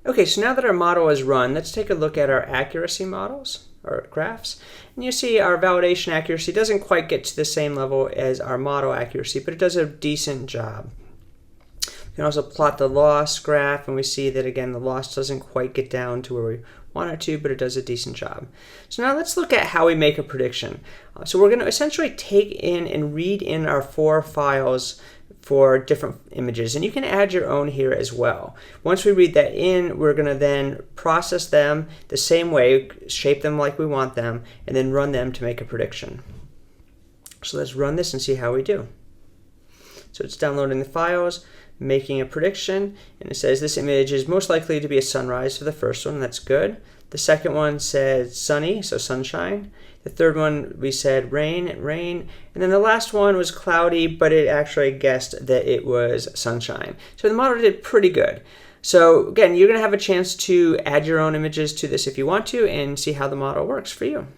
Okay, so now that our model is run, let's take a look at our accuracy models, or graphs. And you see our validation accuracy doesn't quite get to the same level as our model accuracy, but it does a decent job. We can also plot the loss graph, and we see that, again, the loss doesn't quite get down to where we want it to, but it does a decent job. So now let's look at how we make a prediction. So we're going to essentially take in and read in our 4 files for different images, and you can add your own here as well. Once we read that in, we're going to then process them the same way, shape them like we want them, and then run them to make a prediction. So let's run this and see how we do. So it's downloading the files, making a prediction, and it says this image is most likely to be a sunrise for the first one. That's good. The second one said sunny, so sunshine. The third one we said rain, rain. And then the last one was cloudy, but it actually guessed that it was sunshine. So the model did pretty good. So again, you're going to have a chance to add your own images to this if you want to and see how the model works for you.